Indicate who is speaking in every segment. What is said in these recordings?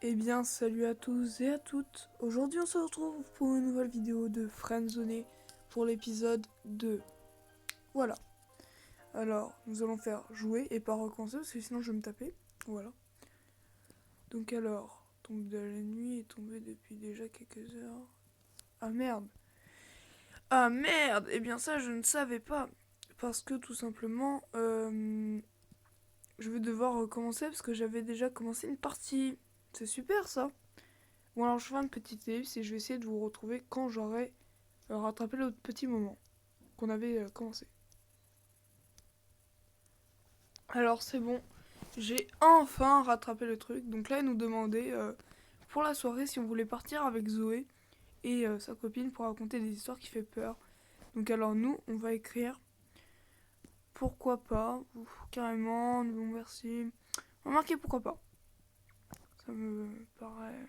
Speaker 1: Eh bien, salut à tous et à toutes. Aujourd'hui, on se retrouve pour une nouvelle vidéo de Friendzone pour l'épisode 2. Voilà. Alors, nous allons faire jouer et pas recommencer parce que sinon je vais me taper. Voilà. Donc alors, tombe de la nuit est tombée depuis déjà quelques heures. Ah merde. Ah merde. Eh bien ça, je ne savais pas. Parce que tout simplement, je vais devoir recommencer parce que j'avais déjà commencé une partie. C'est super ça. Bon alors je fais un petit ellipse et je vais essayer de vous retrouver quand j'aurai rattrapé le petit moment qu'on avait commencé. Alors c'est bon, j'ai enfin rattrapé le truc. Donc là, elle nous demandait pour la soirée si on voulait partir avec Zoé et sa copine pour raconter des histoires qui fait peur. Donc alors nous, on va écrire pourquoi pas, carrément, non merci. On va marquer pourquoi pas. Ça me paraît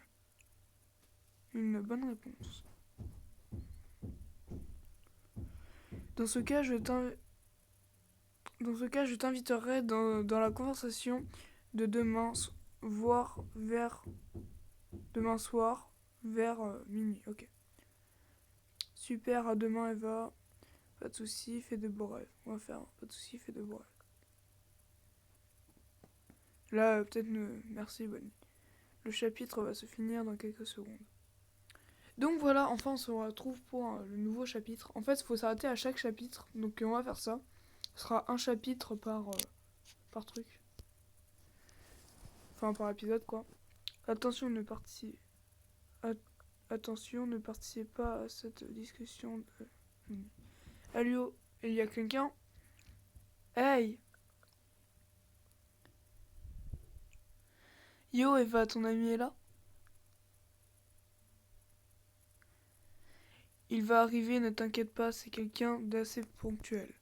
Speaker 1: une bonne réponse. Dans ce cas, je t'inviterai dans la conversation de demain, voire vers demain soir, vers minuit. Ok. Super, à demain Eva. Pas de soucis, fais de beaux rêves. On va faire pas de soucis, fais de beaux rêves. Là, peut-être merci, bonne nuit. Le chapitre va se finir dans quelques secondes. Donc voilà, enfin on se retrouve pour le nouveau chapitre. En fait, il faut s'arrêter à chaque chapitre. Donc on va faire ça. Ce sera un chapitre par truc. Enfin, par épisode, quoi. Attention, ne participez. Attention, ne participez pas à cette discussion de... Allô, il y a quelqu'un? Hey! Yo, Eva, ton ami est là? Il va arriver, ne t'inquiète pas, c'est quelqu'un d'assez ponctuel.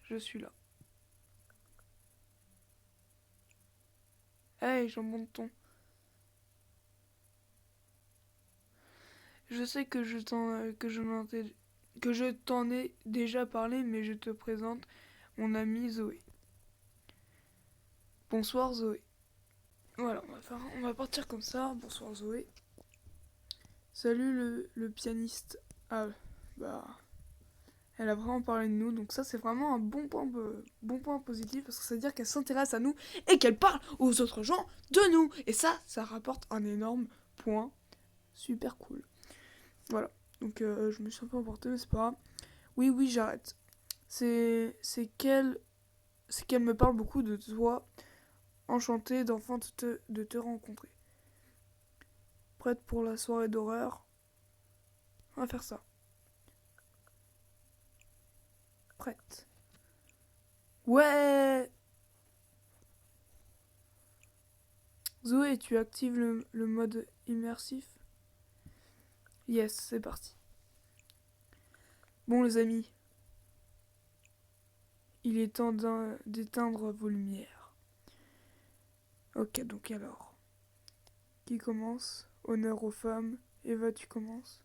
Speaker 1: Je suis là. Hey, jambon de thon. Je sais que je t'en ai déjà parlé, mais je te présente mon amie Zoé. Bonsoir Zoé. Voilà, on va partir comme ça. Bonsoir Zoé. Salut le pianiste. Ah, bah, elle a vraiment parlé de nous, donc ça c'est vraiment un bon point positif parce que ça veut dire qu'elle s'intéresse à nous et qu'elle parle aux autres gens de nous. Et ça rapporte un énorme point. Super cool. Voilà. Donc je me suis un peu emportée, mais c'est pas grave. Oui, j'arrête. C'est qu'elle me parle beaucoup de toi. Enchantée d'enfin de te rencontrer. Prête pour la soirée d'horreur? On va faire ça. Prête. Ouais! Zoé, tu actives le mode immersif? Yes, c'est parti. Bon les amis, il est temps d'éteindre vos lumières. Ok, donc alors, qui commence? Honneur aux femmes. Eva, tu commences.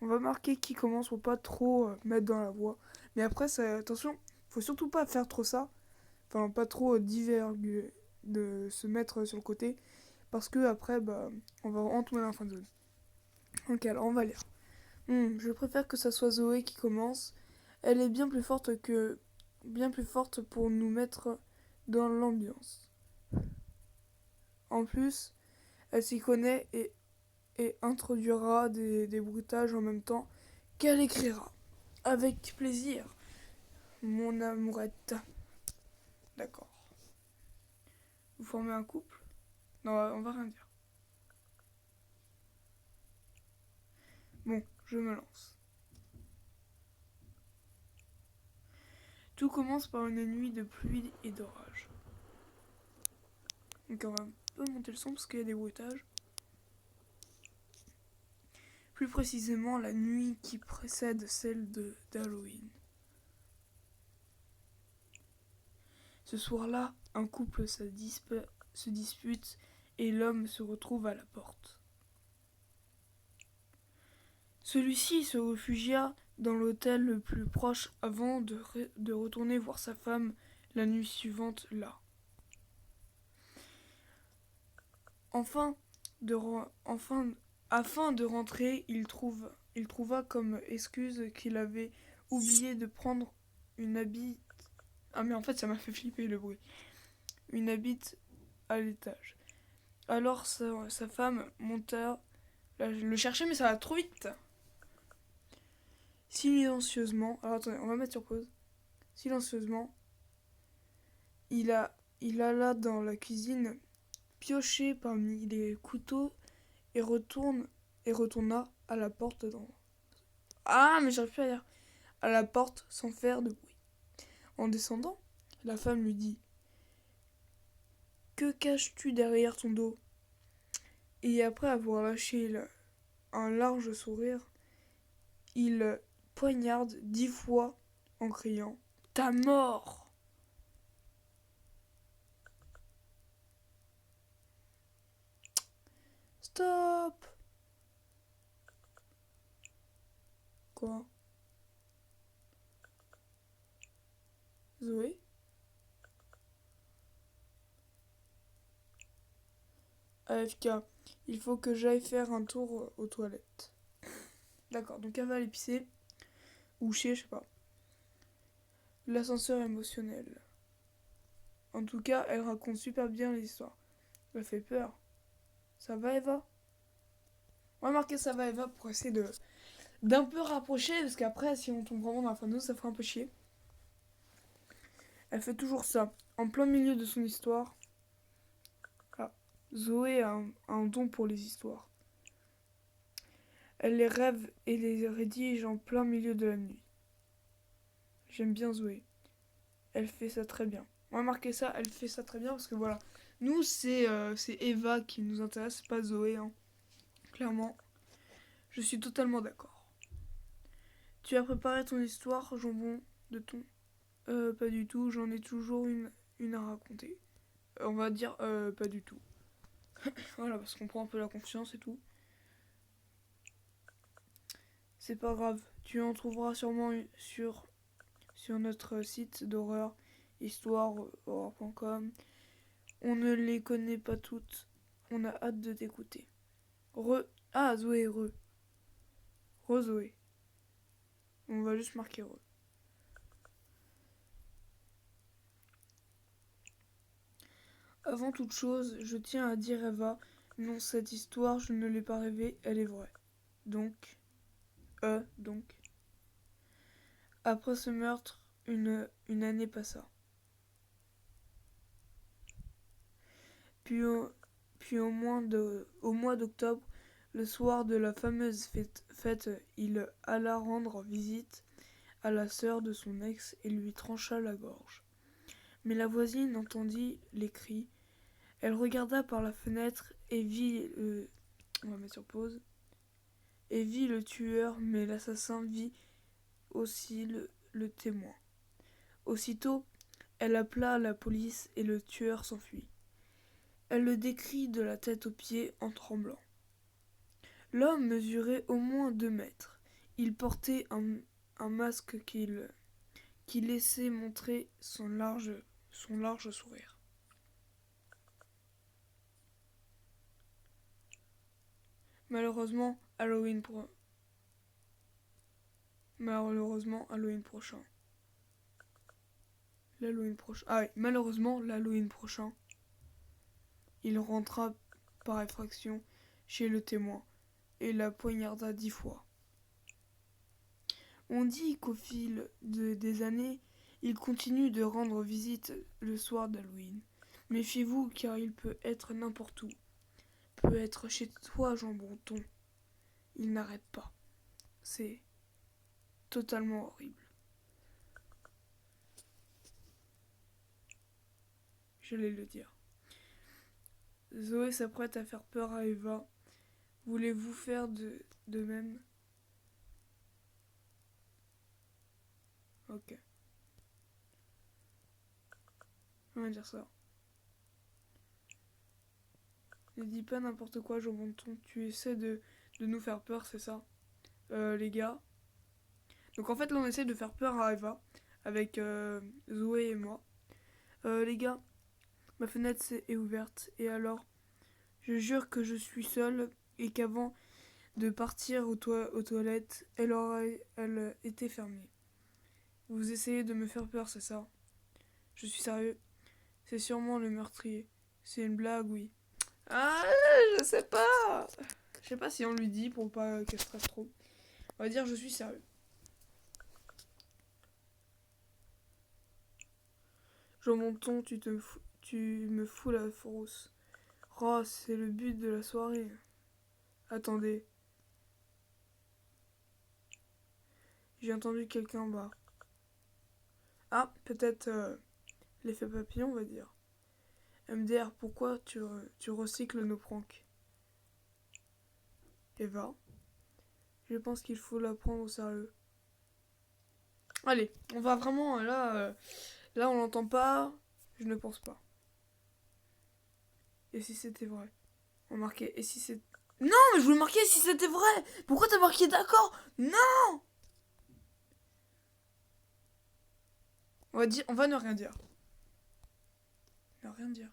Speaker 1: On va marquer qui commence pour pas trop mettre dans la voix. Mais après, attention, faut surtout pas faire trop ça. Enfin, pas trop diverguer, de se mettre sur le côté. Parce que après, bah, on va en tomber dans la fin de zone. Ok, alors on va lire. Je préfère que ça soit Zoé qui commence. Elle est bien plus forte pour nous mettre dans l'ambiance. En plus, elle s'y connaît et introduira des bruitages en même temps qu'elle écrira. Avec plaisir, mon amourette. D'accord. Vous formez un couple? Non, on va rien dire. Bon, je me lance. Tout commence par une nuit de pluie et d'orage. Donc on va un peu monter le son parce qu'il y a des bruitages. Plus précisément la nuit qui précède celle d'Halloween. Ce soir-là, un couple se dispute et l'homme se retrouve à la porte. Celui-ci se réfugia dans l'hôtel le plus proche avant de retourner voir sa femme la nuit suivante là. Enfin, enfin, afin de rentrer, il trouva comme excuse qu'il avait oublié de prendre une habite. Ah mais en fait ça m'a fait flipper le bruit. Une habite à l'étage. Alors sa femme monta le chercher mais ça va trop vite. Silencieusement, alors attendez, on va mettre sur pause. Silencieusement, il alla dans la cuisine, piocher parmi les couteaux et retourna à la porte Ah, mais j'arrive plus à dire. À la porte sans faire de bruit. En descendant, la femme lui dit: Que caches-tu derrière ton dos? Et après avoir lâché un large sourire, il poignarde 10 fois en criant: Ta mort! Stop! Quoi? Zoé? AFK, il faut que j'aille faire un tour aux toilettes. D'accord, donc elle va aller pisser. Ou chier, je sais pas. L'ascenseur émotionnel. En tout cas, elle raconte super bien les histoires. Elle fait peur. Ça va, Eva? On va marquer ça va, Eva, pour essayer d'un peu rapprocher, parce qu'après, si on tombe vraiment dans la phono, ça fera un peu chier. Elle fait toujours ça. En plein milieu de son histoire. Ah, Zoé a un don pour les histoires. Elle les rêve et les rédige en plein milieu de la nuit. J'aime bien Zoé. Elle fait ça très bien. On va marquer ça, elle fait ça très bien, parce que voilà. Nous, c'est Eva qui nous intéresse, pas Zoé, hein. Clairement. Je suis totalement d'accord. Tu as préparé ton histoire, jambon de thon? Pas du tout, j'en ai toujours une à raconter. On va dire pas du tout. Voilà, parce qu'on prend un peu la confiance et tout. C'est pas grave, tu en trouveras sûrement sur notre site d'horreur, histoire.horreur.com. On ne les connaît pas toutes. On a hâte de t'écouter. Ah, Zoé, Zoé. On va juste marquer re. Avant toute chose, je tiens à dire Eva, non, cette histoire, je ne l'ai pas rêvée, elle est vraie. Donc. Après ce meurtre, une année passa. Puis au mois d'octobre, le soir de la fameuse fête, il alla rendre visite à la sœur de son ex et lui trancha la gorge. Mais la voisine entendit les cris. Elle regarda par la fenêtre et vit on va mettre sur pause. Et vit le tueur, mais l'assassin vit aussi le témoin. Aussitôt, elle appela la police et le tueur s'enfuit. Elle le décrit de la tête aux pieds en tremblant. L'homme mesurait au moins 2 mètres. Il portait un masque qui laissait montrer son large sourire. Malheureusement, Halloween prochain. Malheureusement, l'Halloween prochain, il rentra par effraction chez le témoin et la poignarda 10 fois. On dit qu'au fil des années, il continue de rendre visite le soir d'Halloween. Méfiez-vous car il peut être n'importe où. Peut être chez toi, jambon-ton. Il n'arrête pas. C'est totalement horrible. J'allais le dire. Zoé s'apprête à faire peur à Eva. Voulez-vous faire de même? Ok. On va dire ça. Ne dis pas n'importe quoi, jambon-ton. Tu essaies de nous faire peur, c'est ça? Les gars. Donc en fait, là, on essaie de faire peur à Eva. Avec Zoé et moi. Les gars, ma fenêtre est ouverte. Et alors, Je jure que je suis seule et qu'avant de partir aux toilettes, elle était fermée. Vous essayez de me faire peur, c'est ça? Je suis sérieux. C'est sûrement le meurtrier. C'est une blague, oui. Ah, je sais pas. Je sais pas si on lui dit pour pas qu'elle stresse trop. On va dire je suis sérieux. Jean Monton, tu me fous la frousse. Oh, c'est le but de la soirée. Attendez. J'ai entendu quelqu'un en bas. Ah, peut-être l'effet papillon, on va dire. MDR, pourquoi tu recycles nos pranks? Eva, je pense qu'il faut la prendre au sérieux. Allez, on va vraiment là on l'entend pas. Je ne pense pas. Et si c'était vrai? On marquait. Et si c'est... Non, mais je voulais marquer si c'était vrai. Pourquoi t'as marqué d'accord? Non. On va ne rien dire. Ne rien dire.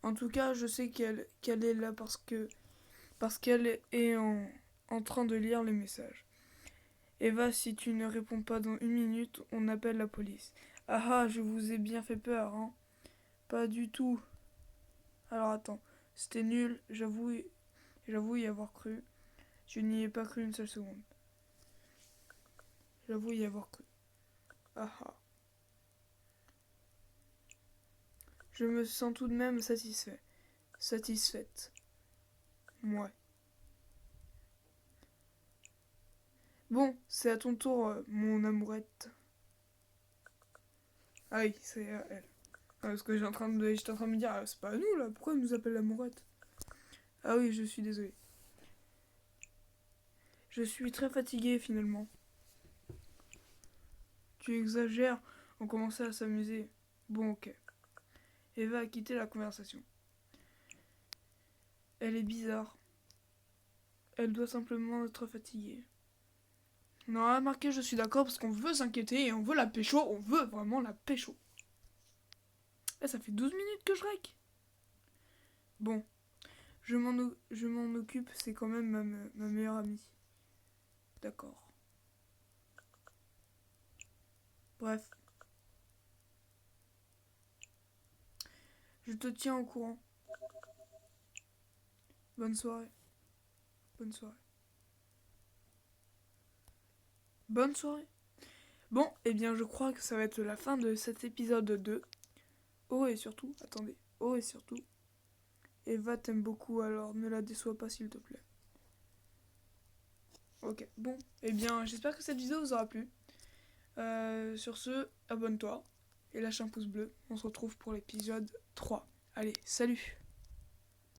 Speaker 1: En tout cas, je sais qu'elle est là parce qu'elle est en train de lire les messages. Eva, si tu ne réponds pas dans 1 minute, on appelle la police. Ah ah, je vous ai bien fait peur, hein? Pas du tout. Alors attends, c'était nul, j'avoue y avoir cru. Je n'y ai pas cru une seule seconde. J'avoue y avoir cru. Ah ah. Je me sens tout de même satisfait. Satisfaite. Ouais. Bon, c'est à ton tour, mon amourette. Ah oui, c'est elle. Ah, parce que j'étais en train de me dire, c'est pas à nous là, pourquoi elle nous appelle l'amourette? Ah oui, je suis désolée. Je suis très fatiguée finalement. Tu exagères, on commençait à s'amuser. Bon, ok. Eva a quitté la conversation. Elle est bizarre. Elle doit simplement être fatiguée. Non, remarquez, je suis d'accord parce qu'on veut s'inquiéter et on veut la pécho, on veut vraiment la pécho. Eh, ça fait 12 minutes que je rec. Bon, je m'en occupe, c'est quand même ma meilleure amie. D'accord. Bref. Je te tiens au courant. Bonne soirée. Bonne soirée. Bonne soirée. Bon, eh bien je crois que ça va être la fin de cet épisode 2. Oh et surtout, attendez. Oh et surtout, Eva t'aime beaucoup, alors ne la déçois pas s'il te plaît. Ok, bon, eh bien j'espère que cette vidéo vous aura plu. Sur ce, abonne-toi et lâche un pouce bleu. On se retrouve pour l'épisode 3. Allez, salut!